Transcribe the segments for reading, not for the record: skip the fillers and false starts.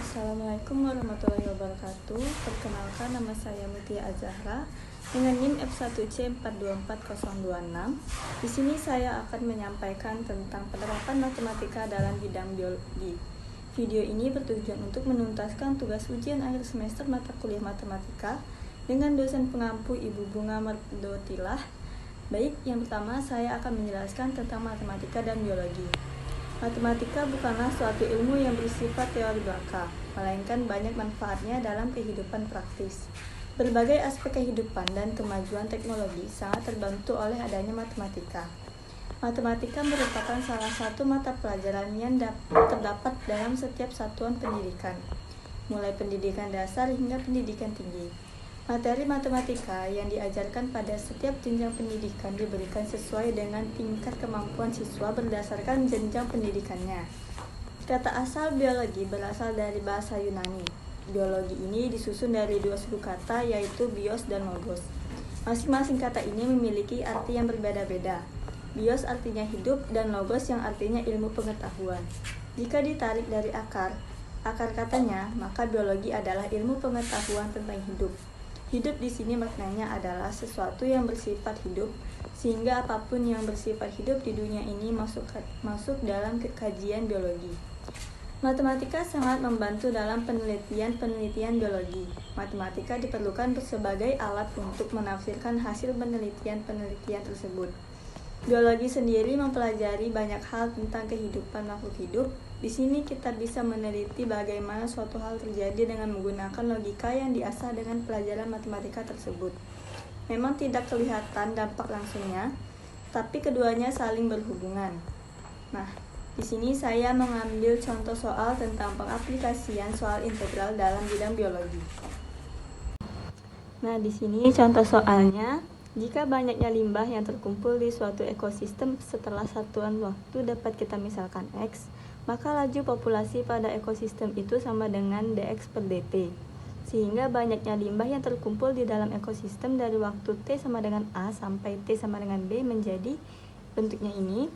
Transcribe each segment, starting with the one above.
Assalamualaikum warahmatullahi wabarakatuh. Perkenalkan, nama saya Mutia Azahra dengan NIM F1C424026. Di sini saya akan menyampaikan tentang penerapan matematika dalam bidang biologi. Video ini bertujuan untuk menuntaskan tugas ujian akhir semester mata kuliah matematika dengan dosen pengampu Ibu Bunga Merdotilah. Baik, yang pertama saya akan menjelaskan tentang matematika dan biologi. Matematika bukanlah suatu ilmu yang bersifat teori belaka, melainkan banyak manfaatnya dalam kehidupan praktis. Berbagai aspek kehidupan dan kemajuan teknologi sangat terbantu oleh adanya matematika. Matematika merupakan salah satu mata pelajaran yang terdapat dalam setiap satuan pendidikan, mulai pendidikan dasar hingga pendidikan tinggi. Materi matematika yang diajarkan pada setiap jenjang pendidikan diberikan sesuai dengan tingkat kemampuan siswa berdasarkan jenjang pendidikannya. Kata asal biologi berasal dari bahasa Yunani. Biologi ini disusun dari dua suku kata, yaitu bios dan logos. Masing-masing kata ini memiliki arti yang berbeda-beda. Bios artinya hidup dan logos yang artinya ilmu pengetahuan. Jika ditarik dari akar katanya, maka biologi adalah ilmu pengetahuan tentang hidup. Hidup di sini maknanya adalah sesuatu yang bersifat hidup, sehingga apapun yang bersifat hidup di dunia ini masuk dalam kajian biologi. Matematika sangat membantu dalam penelitian biologi. Matematika diperlukan sebagai alat untuk menafsirkan hasil penelitian tersebut. Biologi sendiri mempelajari banyak hal tentang kehidupan makhluk hidup. Di sini kita bisa meneliti bagaimana suatu hal terjadi dengan menggunakan logika yang diasah dengan pelajaran matematika tersebut. Memang tidak kelihatan dampak langsungnya, tapi keduanya saling berhubungan. Nah, di sini saya mengambil contoh soal tentang pengaplikasian soal integral dalam bidang biologi. Nah, di sini contoh soalnya. Jika banyaknya limbah yang terkumpul di suatu ekosistem setelah satuan waktu dapat kita misalkan X, maka laju populasi pada ekosistem itu sama dengan dx per dt. Sehingga banyaknya limbah yang terkumpul di dalam ekosistem dari waktu T sama dengan A sampai T sama dengan B menjadi bentuknya ini.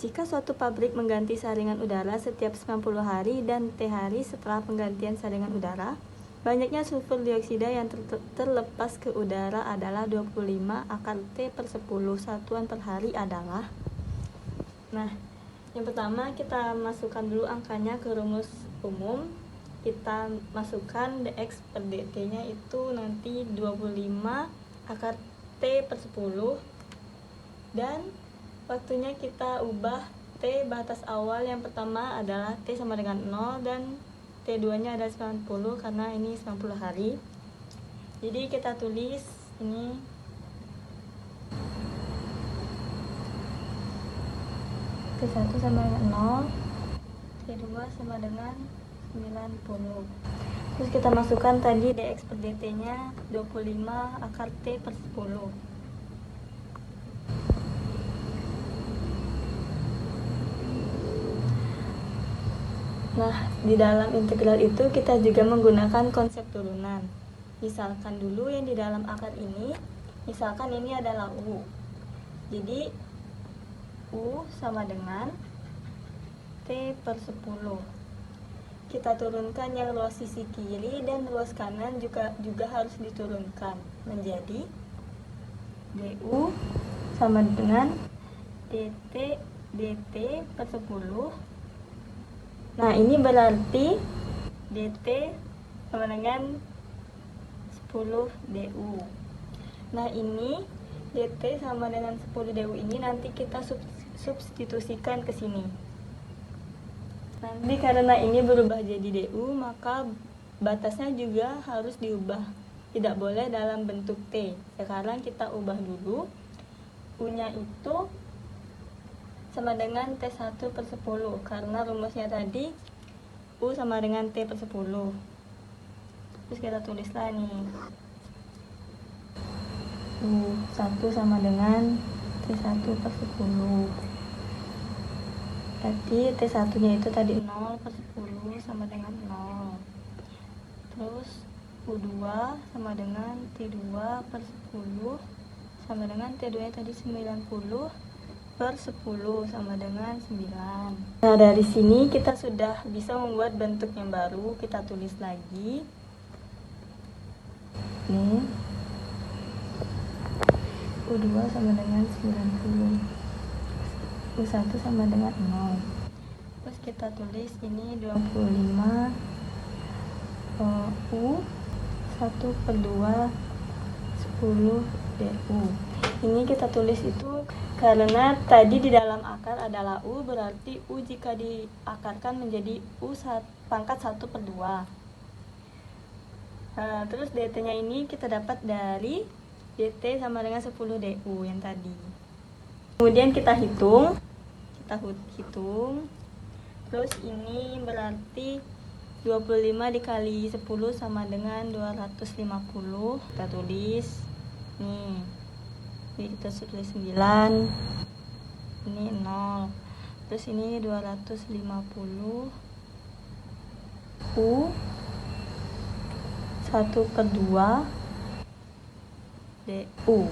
Jika suatu pabrik mengganti saringan udara setiap 90 hari dan T hari setelah penggantian saringan udara, banyaknya sulfur dioksida yang terlepas ke udara adalah 25 akar T per 10 satuan per hari adalah. Nah, yang pertama kita masukkan dulu angkanya ke rumus umum. Kita masukkan dx per dt nya itu nanti 25 akar T per 10. Dan waktunya kita ubah T batas awal yang pertama adalah T sama dengan 0 dan T2 nya ada 90 karena ini 90 hari. Jadi kita tulis ini T1 sama dengan 0, T2 sama dengan 90. Terus kita masukkan tadi dx per dt nya 25 akar T per 10. Nah, di dalam integral itu kita juga menggunakan konsep turunan. Misalkan dulu yang di dalam akar ini, misalkan ini adalah U. Jadi, U sama dengan T per 10. Kita turunkan yang luas sisi kiri dan luas kanan juga harus diturunkan. Menjadi DU sama dengan dt per 10. Nah, ini berarti dt sama dengan 10 du. Nah, ini dt sama dengan 10 du ini nanti kita substitusikan ke sini. Nanti karena ini berubah jadi du, maka batasnya juga harus diubah. Tidak boleh dalam bentuk T. Sekarang kita ubah dulu. U-nya itu sama dengan T1 per 10 karena rumusnya tadi U sama dengan T per 10. Terus kita tulislah nih U1 sama dengan T1 per 10. Jadi T1 nya itu tadi 0 per 10 sama dengan 0. Terus U2 sama dengan T2 per 10 sama dengan T2 nya tadi 90 per 10 sama dengan 9. Nah, dari sini kita sudah bisa membuat bentuk yang baru. Kita tulis lagi. Nih. U2 sama dengan 90. U1 sama dengan 0. Terus kita tulis ini 25 U1/2 10 DU. Ini kita tulis itu karena tadi di dalam akar adalah U, berarti U jika diakarkan menjadi U pangkat 1/2. Nah, terus DT-nya ini kita dapat dari DT sama dengan 10 DU yang tadi. Kemudian kita hitung. Terus ini berarti 25 dikali 10 sama dengan 250. Kita tulis. Nih. Jadi kita tulis 9. Ini 0. Terus ini 250 U 1/2 DU.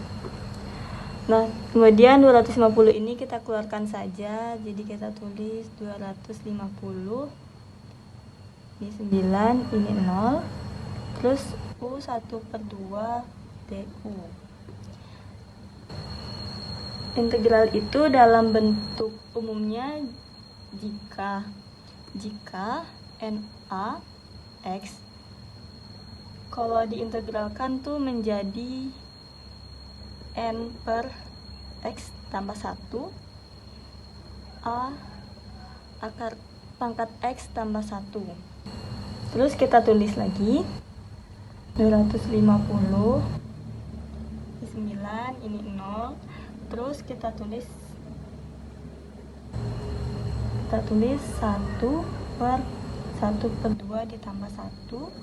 Nah, kemudian 250 ini kita keluarkan saja. Jadi kita tulis 250. Ini 9, ini 0. Terus U 1/2 DU. Integral itu dalam bentuk umumnya jika NA X kalau diintegralkan tuh menjadi N per X tambah 1 A akar pangkat X tambah 1. Terus kita tulis lagi 250 ini 9, ini 0. Terus kita tulis 1/1/2 ditambah 1.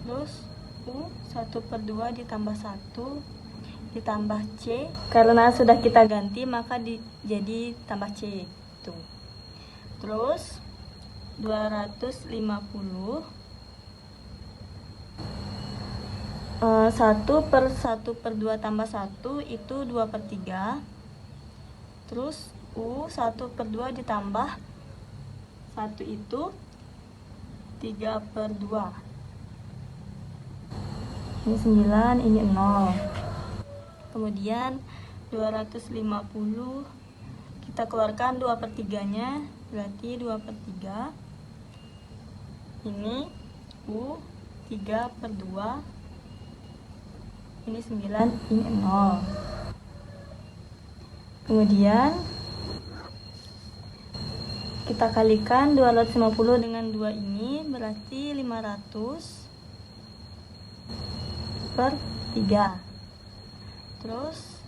Terus U 1/2 ditambah 1 ditambah C. Karena sudah kita ganti maka jadi tambah C itu. Terus 250 1/1/2 tambah 1 itu 2/3. Terus U 1/2 ditambah 1 itu 3/2. Ini 9, ini 0. Kemudian 250 kita keluarkan 2/3-nya, berarti 2/3. Ini U 3/2. Ini 9, ini 0. Kemudian kita kalikan 250 dengan 2 ini, berarti 500/3. Terus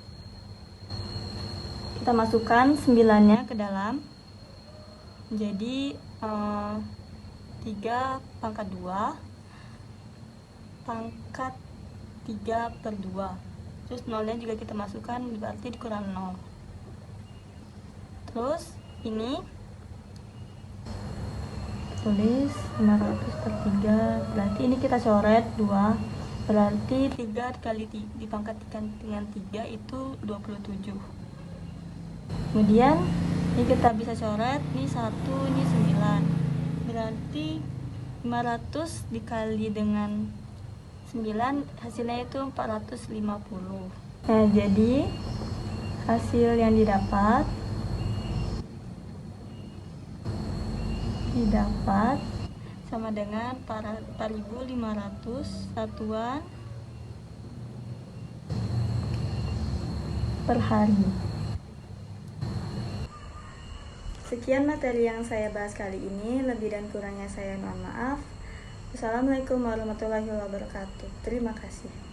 kita masukkan 9-nya ke dalam. Jadi 3/2 pangkat 3/2. Terus 0-nya juga kita masukkan, berarti dikurang 0. Terus ini tulis 500/3, berarti ini kita coret 2, berarti 3 kali dipangkatkan dengan 3 itu 27. Kemudian ini kita bisa coret, ini 1, ini 9, berarti 500 dikali dengan 9 hasilnya itu 450. Nah, jadi hasil yang didapat sama dengan 4.500 satuan per hari. Sekian materi yang saya bahas kali ini, lebih dan kurangnya saya mohon maaf. Wassalamualaikum warahmatullahi wabarakatuh. Terima kasih.